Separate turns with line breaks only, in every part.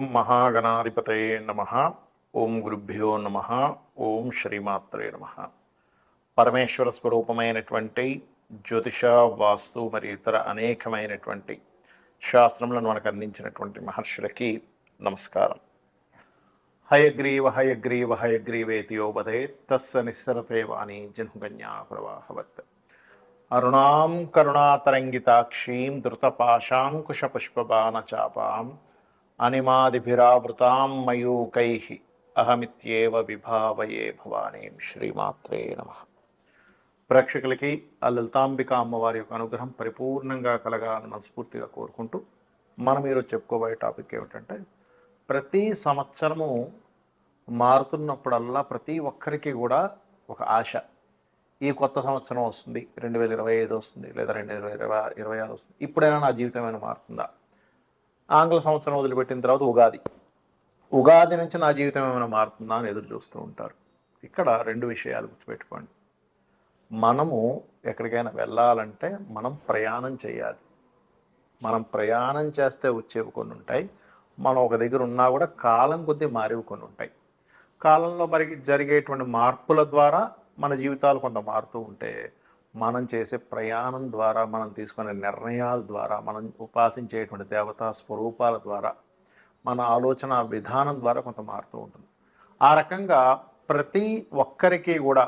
ఓం మహాగణాధిపతయే నమః. ఓం గురుభ్యో నమః. ఓం శ్రీమాత్రే నమః. పరమేశ్వర స్వరూపమైనటువంటి జ్యోతిష, వాస్తు మరియు ఇతర అనేకమైనటువంటి శాస్త్రములను మనకు అందించినటువంటి మహర్షులకి నమస్కారం. హయగ్రీవ హయగ్రీవ హయగ్రీవేతియోపదే తస్స నిస్సరతే వాణి జన్మగన్యా ప్రవాహవత్. అరుణాం కరుణాతరంగితాక్షీం ధృతపాశాంకుశపుష్పబాణచాపాం అనిమాదిభిరావృతాం మయూకైః అహమిత్యేవ విభావయే భవానీం. శ్రీమాత్రే నమః. ప్రేక్షకులకి ఆ లలితాంబిక అమ్మవారి యొక్క అనుగ్రహం పరిపూర్ణంగా కలగాలని మనస్ఫూర్తిగా కోరుకుంటూ మనం ఈరోజు చెప్పుకోబోయే టాపిక్ ఏమిటంటే, ప్రతి సంవత్సరము మారుతున్నప్పుడల్లా ప్రతి ఒక్కరికి కూడా ఒక ఆశ. ఈ కొత్త సంవత్సరం వస్తుంది, 2025 వస్తుంది, లేదా 2026 వస్తుంది, ఇప్పుడైనా నా జీవితం ఏమైనా మారుతుందా? ఆంగ్ల సంవత్సరం వదిలిపెట్టిన తర్వాత ఉగాది నుంచి నా జీవితం ఏమైనా మారుతుందా అని ఎదురు చూస్తూ ఉంటారు. ఇక్కడ రెండు విషయాలు గుర్తుపెట్టుకోండి. మనము ఎక్కడికైనా వెళ్ళాలంటే మనం ప్రయాణం చేయాలి. మనం ప్రయాణం చేస్తే వచ్చేవి కొన్ని ఉంటాయి, మనం ఒక దగ్గర ఉన్నా కూడా కాలం కొద్దీ మారేవి కొన్ని ఉంటాయి. కాలంలో మరి జరిగేటువంటి మార్పుల ద్వారా మన జీవితాలు కొంత మారుతూ ఉంటే, మనం చేసే ప్రయాణం ద్వారా, మనం తీసుకునే నిర్ణయాల ద్వారా, మనం ఉపాసించేటువంటి దేవతా స్వరూపాల ద్వారా, మన ఆలోచన విధానం ద్వారా కొంత మారుతూ ఉంటుంది. ఆ రకంగా ప్రతి ఒక్కరికి కూడా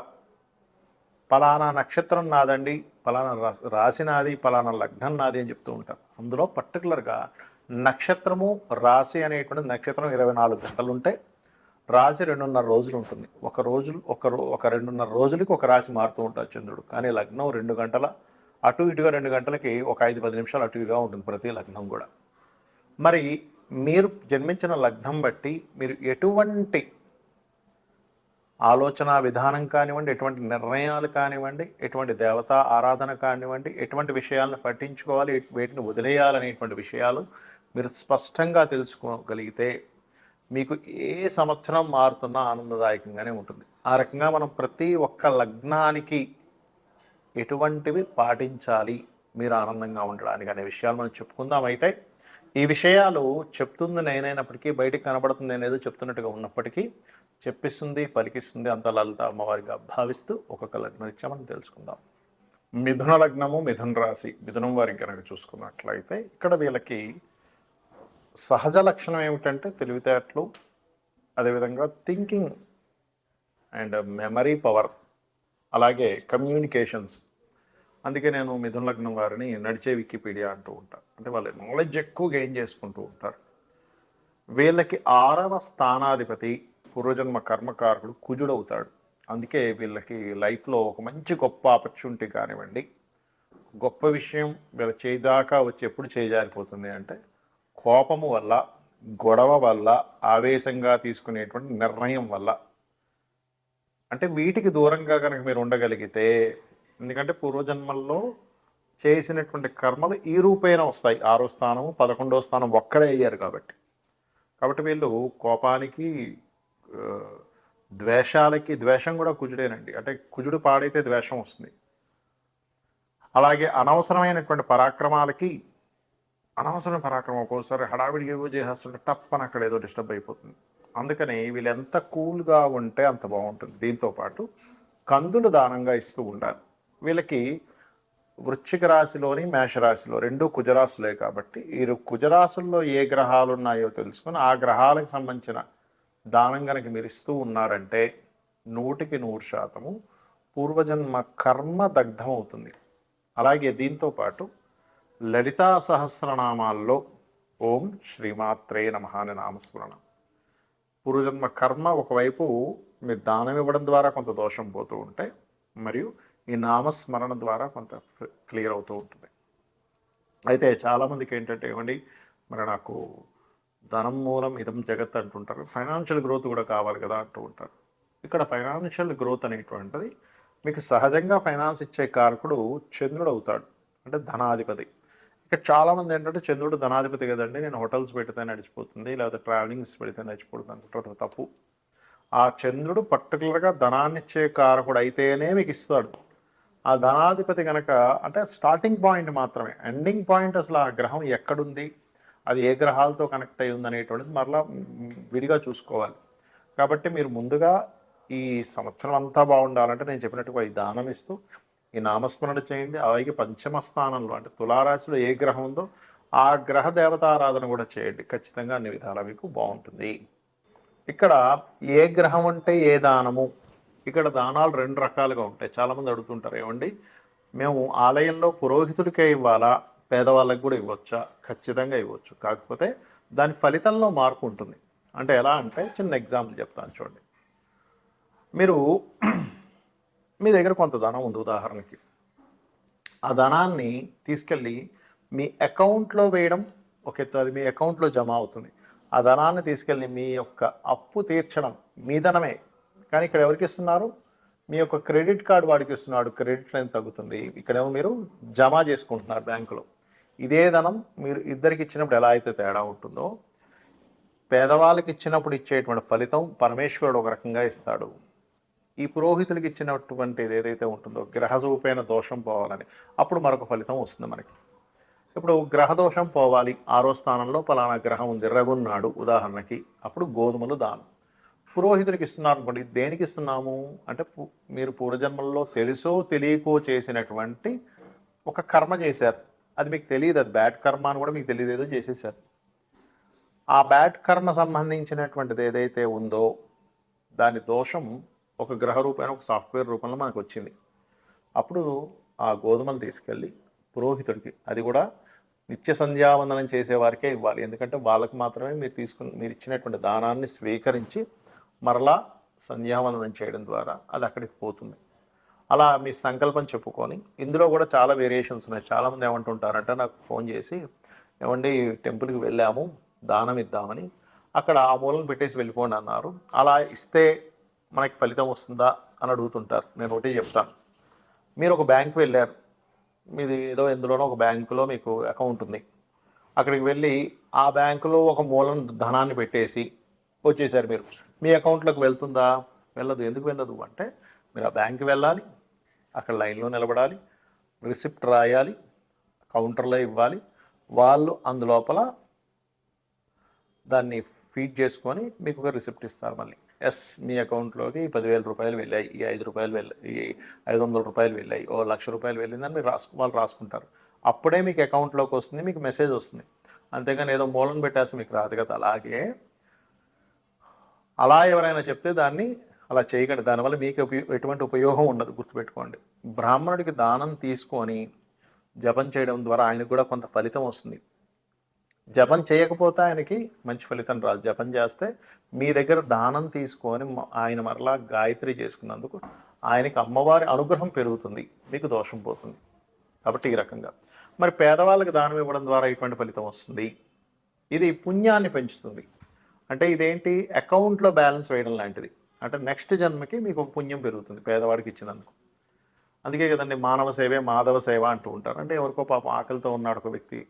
పలానా నక్షత్రం నాదండి, పలానా రాశి నాది, పలానా లగ్నం నాది అని చెప్తూ ఉంటారు. అందులో పర్టికులర్గా నక్షత్రము, రాశి అనేటువంటి నక్షత్రం 24 గంటలు ఉంటే రాశి 2.5 రోజులు ఉంటుంది. ఒక 2.5 రోజులకి ఒక రాశి మారుతూ ఉంటాడు చంద్రుడు. కానీ లగ్నం 2 గంటల అటు ఇటుగా 2 గంటలకి ఒక 5-10 నిమిషాలు అటు ఇటుగా ఉంటుంది ప్రతి లగ్నం కూడా. మరి మీరు జన్మించిన లగ్నం బట్టి మీరు ఎటువంటి ఆలోచన విధానం కానివ్వండి, ఎటువంటి నిర్ణయాలు కానివ్వండి, ఎటువంటి దేవతా ఆరాధన కానివ్వండి, ఎటువంటి విషయాలను పట్టించుకోవాలి, వేటిని వదిలేయాలనేటువంటి విషయాలు మీరు స్పష్టంగా తెలుసుకోగలిగితే మీకు ఏ సంవత్సరం మారుతున్నా ఆనందదాయకంగానే ఉంటుంది. ఆ రకంగా మనం ప్రతి ఒక్క లగ్నానికి ఎటువంటివి పాటించాలి మీరు ఆనందంగా ఉండడానికి అనే విషయాలు మనం చెప్పుకుందాం. అయితే ఈ విషయాలు చెప్తుంది నేనైనప్పటికీ, బయటికి కనబడుతుంది నేనేదో చెప్తున్నట్టుగా ఉన్నప్పటికీ, చెప్పిస్తుంది పలికిస్తుంది అంత లలిత అమ్మవారిగా భావిస్తూ ఒక్కొక్క లగ్నం ఇచ్చా మనం తెలుసుకుందాం. మిథున లగ్నము, మిథున రాశి, మిథునం వారికి కనుక చూసుకున్నట్లయితే ఇక్కడ వీళ్ళకి సహజ లక్షణం ఏమిటంటే తెలివితేటలు, అదేవిధంగా థింకింగ్ అండ్ మెమరీ పవర్, అలాగే కమ్యూనికేషన్స్. అందుకే నేను మిథున లగ్నం వారిని నడిచే వికీపీడియా అంటూ ఉంటాను. అంటే వాళ్ళు నాలెడ్జ్ ఎక్కువ గెయిన్ చేసుకుంటూ ఉంటారు. వీళ్ళకి 6వ స్థానాధిపతి పూర్వజన్మ కర్మకారకుడు కుజుడు అవుతాడు. అందుకే వీళ్ళకి లైఫ్లో ఒక మంచి గొప్ప ఆపర్చునిటీ కానివ్వండి, గొప్ప విషయం వీళ్ళ చేయిదాకా వచ్చి ఎప్పుడు చేజారిపోతుంది అంటే కోపము వల్ల, గొడవ వల్ల, ఆవేశంగా తీసుకునేటువంటి నిర్ణయం వల్ల. అంటే వీటికి దూరంగా కనుక మీరు ఉండగలిగితే, ఎందుకంటే పూర్వజన్మల్లో చేసినటువంటి కర్మలు ఈ రూపేణ వస్తాయి. 6వ స్థానము 11వ స్థానం ఒక్కరే అయ్యారు కాబట్టి వీళ్ళు కోపానికి, ద్వేషాలకి, ద్వేషం కూడా కుజుడేనండి. అంటే కుజుడు పాడైతే ద్వేషం వస్తుంది. అలాగే అనవసరమైనటువంటి పరాక్రమాలకి, అనవసరమైన పరాక్రమం ఒక్కోసారి హడావిడిగా ఏవో చేసేస్తుంటే టప్పని అక్కడ ఏదో డిస్టర్బ్ అయిపోతుంది. అందుకని వీళ్ళు ఎంత కూల్గా ఉంటే అంత బాగుంటుంది. దీంతోపాటు కందులు దానంగా ఇస్తూ ఉండాలి. వీళ్ళకి వృశ్చిక రాశిలోని మేషరాశిలో 2 కుజరాశులే కాబట్టి ఈ కుజరాశుల్లో ఏ గ్రహాలు ఉన్నాయో తెలుసుకొని ఆ గ్రహాలకు సంబంధించిన దానం కనుక మీరు ఇస్తూ ఉన్నారంటే 100% పూర్వజన్మ కర్మ దగ్ధం అవుతుంది. అలాగే దీంతోపాటు లలితా సహస్రనామాల్లో ఓం శ్రీమాత్రే నమః అనే నామస్మరణ. పూర్వజన్మ కర్మ ఒకవైపు మీరు దానం ఇవ్వడం ద్వారా కొంత దోషం పోతూ ఉంటే, మరియు ఈ నామస్మరణ ద్వారా కొంత క్లియర్ అవుతూ ఉంటుంది. అయితే చాలామందికి ఏంటంటే, ఏమండి మరి నాకు ధనం మూలం ఇదం జగత్ అంటుంటారు, ఫైనాన్షియల్ గ్రోత్ కూడా కావాలి కదా అంటూ ఉంటారు. ఇక్కడ ఫైనాన్షియల్ గ్రోత్ అనేటువంటిది మీకు సహజంగా ఫైనాన్స్ ఇచ్చే కారకుడు చంద్రుడు అవుతాడు, అంటే ధనాధిపతి. ఇక్కడ చాలామంది ఏంటంటే చంద్రుడు ధనాధిపతి కదండి, నేను హోటల్స్ పెడితే నడిచిపోతుంది, లేకపోతే ట్రావెలింగ్స్ పెడితే నడిచిపోతుంది అనుకుంటారు. తప్పు. ఆ చంద్రుడు పర్టికులర్గా ధనాన్ని ఇచ్చే కారకుడు అయితేనే మీకు ఇస్తాడు. ఆ ధనాధిపతి కనుక, అంటే స్టార్టింగ్ పాయింట్ మాత్రమే, ఎండింగ్ పాయింట్ అసలు ఆ గ్రహం ఎక్కడుంది, అది ఏ గ్రహాలతో కనెక్ట్ అయి ఉందనేటువంటిది మరలా విడిగా చూసుకోవాలి. కాబట్టి మీరు ముందుగా ఈ సంవత్సరం అంతా బాగుండాలంటే నేను చెప్పినట్టుగా ఈ దానం ఇస్తూ ఈ నామస్మరణ చేయండి. అలాగే పంచమ స్థానంలో అంటే తులారాశిలో ఏ గ్రహం ఉందో ఆ గ్రహ దేవతారాధన కూడా చేయండి. ఖచ్చితంగా అన్ని విధాలా మీకు బాగుంటుంది. ఇక్కడ ఏ గ్రహం అంటే ఏ దానము, ఇక్కడ దానాలు 2 రకాలుగా ఉంటాయి. చాలామంది అడుగుతుంటారు, ఏమండి మేము ఆలయంలో పురోహితుడికే ఇవ్వాలా, పేదవాళ్ళకి కూడా ఇవ్వచ్చా? ఖచ్చితంగా ఇవ్వచ్చు. కాకపోతే దాని ఫలితంలో మార్పు ఉంటుంది. అంటే ఎలా అంటే చిన్న ఎగ్జాంపుల్ చెప్తాను చూడండి. మీరు మీ దగ్గర కొంత ధనం ఉంది ఉదాహరణకి, ఆ ధనాన్ని తీసుకెళ్ళి మీ అకౌంట్లో వేయడం ఒక ఎత్తు, అది మీ అకౌంట్లో జమ అవుతుంది. ఆ ధనాన్ని తీసుకెళ్ళి మీ యొక్క అప్పు తీర్చడం మీ ధనమే, కానీ ఇక్కడ ఎవరికి ఇస్తున్నారు? మీ యొక్క క్రెడిట్ కార్డు వాడికి ఇస్తున్నాడు, క్రెడిట్ లైన్ తగ్గుతుంది. ఇక్కడేమో మీరు జమ చేసుకుంటున్నారు బ్యాంకులో. ఇదే ధనం మీరు ఇద్దరికి ఇచ్చినప్పుడు ఎలా అయితే తేడా ఉంటుందో, పేదవాళ్ళకి ఇచ్చినప్పుడు ఇచ్చేటువంటి ఫలితం పరమేశ్వరుడు ఒక రకంగా ఇస్తాడు. ఈ పురోహితుడికి ఇచ్చినటువంటిది ఏదైతే ఉంటుందో గ్రహరూపేణ దోషం పోవాలని, అప్పుడు మరొక ఫలితం వస్తుంది మనకి. ఇప్పుడు గ్రహదోషం పోవాలి, 6వ స్థానంలో పలానా గ్రహం ఉంది, రగున్నాడు ఉదాహరణకి, అప్పుడు గోధుమలు దానం. పురోహితుడికి ఇస్తున్నారు అనుకోండి, దేనికి ఇస్తున్నాము అంటే మీరు పూర్వజన్మల్లో తెలుసో తెలియకో చేసినటువంటి ఒక కర్మ చేశారు, అది మీకు తెలియదు, అది బ్యాడ్ కర్మ అని కూడా మీకు తెలియదు, ఏదో చేసేసారు. ఆ బ్యాడ్ కర్మ సంబంధించినటువంటిది ఏదైతే ఉందో దాని దోషం ఒక గ్రహ రూపమైన ఒక సాఫ్ట్వేర్ రూపంలో మనకు వచ్చింది. అప్పుడు ఆ గోధుమలు తీసుకెళ్ళి పురోహితుడికి, అది కూడా నిత్య సంధ్యావందనం చేసేవారికే ఇవ్వాలి. ఎందుకంటే వాళ్ళకి మాత్రమే మీరు ఇచ్చినటువంటి దానాన్ని స్వీకరించి మరలా సంధ్యావందనం చేయడం ద్వారా అది అక్కడికి పోతుంది. అలా మీ సంకల్పం చెప్పుకొని, ఇందులో కూడా చాలా వేరియేషన్స్ ఉన్నాయి. చాలామంది ఏమంటుంటారంటే నాకు ఫోన్ చేసి, ఏమండి టెంపుల్కి వెళ్ళాము దానం ఇద్దామని, అక్కడ ఆ మూలను పెట్టేసి వెళ్ళిపోండి అన్నారు, అలా ఇస్తే మనకి ఫలితం వస్తుందా అని అడుగుతుంటారు. నేను ఒకటి చెప్తాను, మీరు ఒక బ్యాంకు వెళ్ళారు, మీది ఏదో ఎందులోనో ఒక బ్యాంకులో మీకు అకౌంట్ ఉంది, అక్కడికి వెళ్ళి ఆ బ్యాంకులో ఒక మూలం ధనాన్ని పెట్టేసి వచ్చేసారు. మీరు మీ అకౌంట్లోకి వెళ్తుందా? వెళ్ళదు. ఎందుకు వెళ్ళదు అంటే మీరు ఆ బ్యాంకు వెళ్ళాలి, అక్కడ లైన్లో నిలబడాలి, రిసిప్ట్ రాయాలి, కౌంటర్లో ఇవ్వాలి, వాళ్ళు అందులోపల దాన్ని ఫీడ్ చేసుకొని మీకు ఒక రిసిప్ట్ ఇస్తారు. మళ్ళీ ఎస్ మీ అకౌంట్లోకి 10,000 రూపాయలు వెళ్ళాయి, ఈ 5 రూపాయలు వెళ్ళాయి, ఈ 500 రూపాయలు వెళ్ళాయి, ఓ 1,00,000 రూపాయలు వెళ్ళిందని మీరు వాళ్ళు రాసుకుంటారు. అప్పుడే మీకు అకౌంట్లోకి వస్తుంది, మీకు మెసేజ్ వస్తుంది. అంతేగాని ఏదో మూలను పెట్టేస్తే మీకు రాదు కదా. అలాగే అలా ఎవరైనా చెప్తే దాన్ని అలా చేయకండి, దానివల్ల మీకు ఎటువంటి ఉపయోగం ఉండదు, గుర్తుపెట్టుకోండి. బ్రాహ్మణుడికి దానం తీసుకొని జపం చేయడం ద్వారా ఆయనకు కూడా కొంత ఫలితం వస్తుంది. జపం చేయకపోతే ఆయనకి మంచి ఫలితం రాదు. జపం చేస్తే మీ దగ్గర దానం తీసుకొని ఆయన మరలా గాయత్రి చేసుకున్నందుకు ఆయనకి అమ్మవారి అనుగ్రహం పెరుగుతుంది, మీకు దోషం పోతుంది. కాబట్టి ఈ రకంగా మరి పేదవాళ్ళకి దానం ఇవ్వడం ద్వారా ఎటువంటి ఫలితం వస్తుంది? ఇది పుణ్యాన్ని పెంచుతుంది. అంటే ఇదేంటి, అకౌంట్లో బ్యాలెన్స్ వేయడం లాంటిది. అంటే నెక్స్ట్ జన్మకి మీకు ఒక పుణ్యం పెరుగుతుంది పేదవాడికి ఇచ్చినందుకు. అందుకే కదండి మానవ సేవే మాధవ సేవ అంటూ ఉంటారు. అంటే ఎవరికో పాపం ఆకలితో ఉన్నాడు ఒక వ్యక్తి,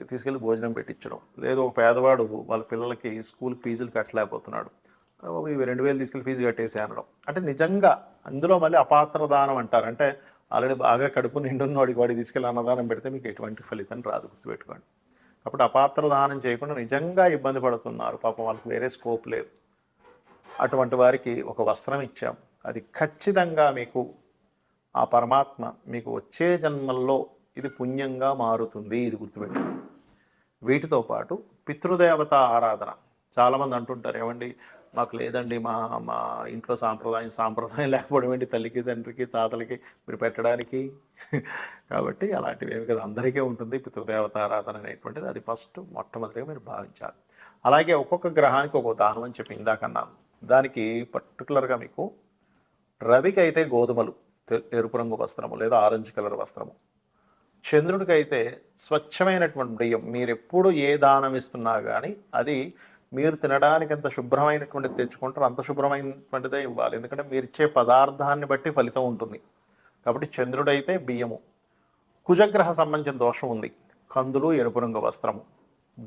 తీసుకెళ్ళి భోజనం పెట్టించడం, లేదు ఒక పేదవాడు వాళ్ళ పిల్లలకి స్కూల్ ఫీజులు కట్టలేకపోతున్నాడు, ఇవి 2,000 తీసుకెళ్ళి ఫీజు కట్టేసి అనడం. అంటే నిజంగా అందులో మళ్ళీ అపాత్ర దానం అంటారు. అంటే ఆల్రెడీ బాగా కడుపు నిండున్నవాడికి వాడికి తీసుకెళ్ళి అన్నదానం పెడితే మీకు ఎటువంటి ఫలితం రాదు, గుర్తుపెట్టుకోండి. కాబట్టి అపాత్ర దానం చేయకుండా నిజంగా ఇబ్బంది పడుతున్నారు, పాపం వాళ్ళకి వేరే స్కోప్ లేదు, అటువంటి వారికి ఒక వస్త్రం ఇచ్చాం, అది ఖచ్చితంగా మీకు ఆ పరమాత్మ మీకు వచ్చే జన్మల్లో ఇది పుణ్యంగా మారుతుంది, ఇది గుర్తుపెట్టుకోండి. వీటితో పాటు పితృదేవత ఆరాధన. చాలామంది అంటుంటారు, ఏమండి మాకు లేదండి, మా మా ఇంట్లో సాంప్రదాయం లేకపోవడం ఏంటి, తల్లికి తండ్రికి తాతలకి మీరు పెట్టడానికి. కాబట్టి అలాంటివి ఏమి కదా, అందరికీ ఉంటుంది పితృదేవత ఆరాధన అనేటువంటిది. అది మొట్టమొదటిగా మీరు భావించాలి. అలాగే ఒక్కొక్క గ్రహానికి ఒక్కొక్క దానం అని చెప్పి ఇందాకన్నాను. దానికి పర్టికులర్గా మీకు రవికి అయితే గోధుమలు, ఎరుపు రంగు వస్త్రము లేదా ఆరెంజ్ కలర్ వస్త్రము, చంద్రుడికైతే స్వచ్ఛమైనటువంటి బియ్యం. మీరు ఎప్పుడు ఏ దానం ఇస్తున్నా కానీ అది మీరు తినడానికి ఎంత శుభ్రమైనటువంటిది తెచ్చుకుంటారో అంత శుభ్రమైనటువంటిదే ఇవ్వాలి. ఎందుకంటే మీరు ఇచ్చే పదార్థాన్ని బట్టి ఫలితం ఉంటుంది. కాబట్టి చంద్రుడైతే బియ్యము. కుజగ్రహ సంబంధించిన దోషం ఉంది, కందులు, ఎరుపు రంగు వస్త్రము.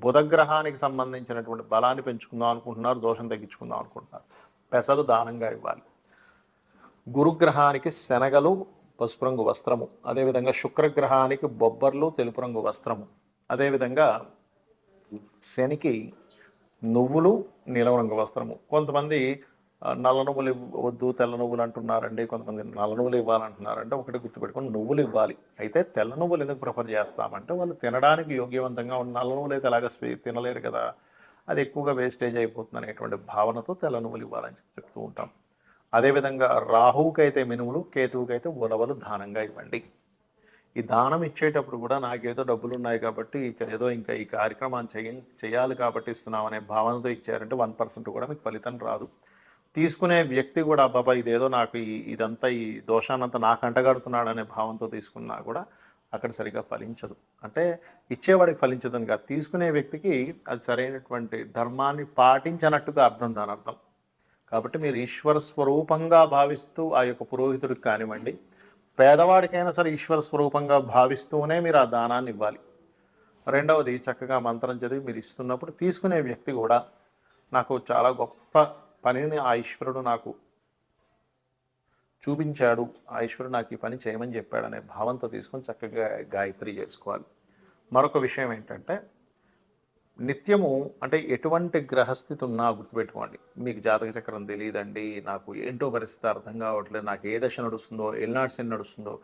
బుధగ్రహానికి సంబంధించినటువంటి బలాన్ని పెంచుకుందాం అనుకుంటున్నారు, దోషం తగ్గించుకుందాం అనుకుంటున్నారు, పెసలు దానంగా ఇవ్వాలి. గురుగ్రహానికి శనగలు, పసుపు రంగు వస్త్రము. అదేవిధంగా శుక్రగ్రహానికి బొబ్బర్లు, తెలుపు రంగు వస్త్రము. అదేవిధంగా శనికి నువ్వులు, నీలం రంగు వస్త్రము. కొంతమంది నల్ల నువ్వులు వద్దు, తెల్ల నువ్వులు అంటున్నారండి. కొంతమంది నల్ల నువ్వులు ఇవ్వాలంటున్నారంటే ఒకటి గుర్తుపెట్టుకొని నువ్వులు ఇవ్వాలి. అయితే తెల్ల నువ్వులు ఎందుకు ప్రిఫర్ చేస్తామంటే వాళ్ళు తినడానికి యోగ్యవంతంగా ఉన్న నల్ల నువ్వులు అయితే అలాగ తినలేరు కదా, అది ఎక్కువగా వేస్టేజ్ అయిపోతుంది అనేటువంటి భావనతో తెల్ల నువ్వులు ఇవ్వాలని చెప్తూ ఉంటాం. అదేవిధంగా రాహువుకైతే మినుములు, కేతువుకైతే ఉలవలు దానంగా ఇవ్వండి. ఈ దానం ఇచ్చేటప్పుడు కూడా నాకేదో డబ్బులు ఉన్నాయి కాబట్టి ఏదో ఇంకా ఈ కార్యక్రమాన్ని చేయాలి కాబట్టి ఇస్తున్నాం అనే భావనతో ఇచ్చారంటే 1% కూడా మీకు ఫలితం రాదు. తీసుకునే వ్యక్తి కూడా అబ్బాబా ఇదేదో నాకు ఇదంతా ఈ దోషాన్నంతా నాకు అంటగడుతున్నాడు అనే భావంతో తీసుకున్నా కూడా అక్కడ సరిగా ఫలించదు. అంటే ఇచ్చేవాడికి ఫలించదని కాదు, తీసుకునే వ్యక్తికి అది సరైనటువంటి ధర్మాన్ని పాటించనట్టుగా అర్థం దాని అర్థం. కాబట్టి మీరు ఈశ్వర స్వరూపంగా భావిస్తూ ఆ యొక్క పురోహితుడికి కానివ్వండి, పేదవాడికైనా సరే ఈశ్వర స్వరూపంగా భావిస్తూనే మీరు ఆ దానాన్ని ఇవ్వాలి. రెండవది, చక్కగా మంత్రం చదివి మీరు ఇస్తున్నప్పుడు తీసుకునే వ్యక్తి కూడా నాకు చాలా గొప్ప పనిని ఆ ఈశ్వరుడు నాకు చూపించాడు, ఆ ఈశ్వరుడు నాకు ఈ పని చేయమని చెప్పాడు అనే భావంతో తీసుకొని చక్కగా గాయత్రి చేసుకోవాలి. మరొక విషయం ఏంటంటే, నిత్యము అంటే ఎటువంటి గ్రహస్థితి ఉన్నా గుర్తుపెట్టుకోండి. మీకు జాతక చక్రం తెలియదండి, నాకు ఏంటో పరిస్థితి అర్థం కావట్లేదు, నాకు ఏ దశ నడుస్తుందో, ఎల్నాడు శని నడుస్తుందో,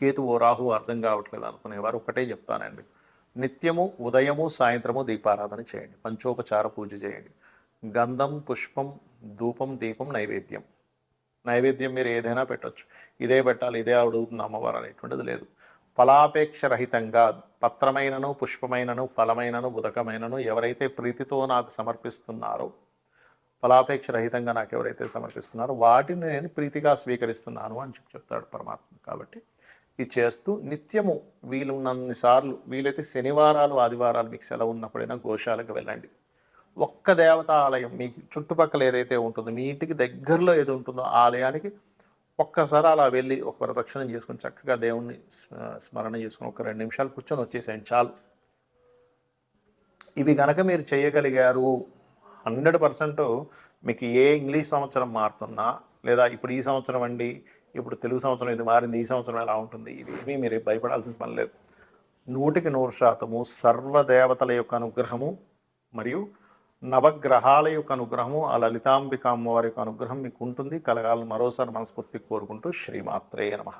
కేతువో రాహు అర్థం కావట్లేదు అనుకునేవారు ఒకటే చెప్తానండి. నిత్యము ఉదయము సాయంత్రము దీపారాధన చేయండి, పంచోపచార పూజ చేయండి. గంధం, పుష్పం, ధూపం, దీపం, నైవేద్యం. నైవేద్యం మీరు ఏదైనా పెట్టచ్చు, ఇదే పెట్టాలి, ఇదే అడుగుతుంది అమ్మవారు అనేటువంటిది లేదు. ఫలాపేక్ష రహితంగా పత్రమైనను, పుష్పమైనను, ఫలమైనను, ఉదకమైనను ఎవరైతే ప్రీతితో నాకు సమర్పిస్తున్నారో, ఫలాపేక్ష రహితంగా నాకు ఎవరైతే సమర్పిస్తున్నారో వాటిని నేను ప్రీతిగా స్వీకరిస్తున్నాను అని చెప్తాడు పరమాత్మ. కాబట్టి ఇది చేస్తూ నిత్యము వీలున్నన్నిసార్లు, వీలైతే శనివారాలు ఆదివారాలు మీకు సెలవు ఉన్నప్పుడైనా గోశాలకు వెళ్ళండి. ఒక్క దేవతా ఆలయం మీకు చుట్టుపక్కల ఏదైతే ఉంటుందో, మీ ఇంటికి దగ్గరలో ఏది ఉంటుందో ఆ ఆలయానికి ఒక్కసారి అలా వెళ్ళి ఒక ప్రదక్షిణం చేసుకొని చక్కగా దేవుణ్ణి స్మరణ చేసుకుని ఒక 2 నిమిషాలు కూర్చొని వచ్చేసేయండి చాలు. ఇవి కనుక మీరు చేయగలిగారు 100% మీకు ఏ ఇంగ్లీష్ సంవత్సరం మారుతున్నా, లేదా ఇప్పుడు ఈ సంవత్సరం అండి, ఇప్పుడు తెలుగు సంవత్సరం ఇది మారింది, ఈ సంవత్సరం ఎలా ఉంటుంది, ఇవి మీరు భయపడాల్సిన పని లేదు. 100% సర్వదేవతల యొక్క అనుగ్రహము మరియు నవగ్రహాల యొక్క అనుగ్రహము, ఆ లలితాంబిక అమ్మవారి యొక్క అనుగ్రహం మీకు ఉంటుంది, కలగాలని మరోసారి మనస్ఫూర్తి కోరుకుంటూ శ్రీమాత్రే నమః.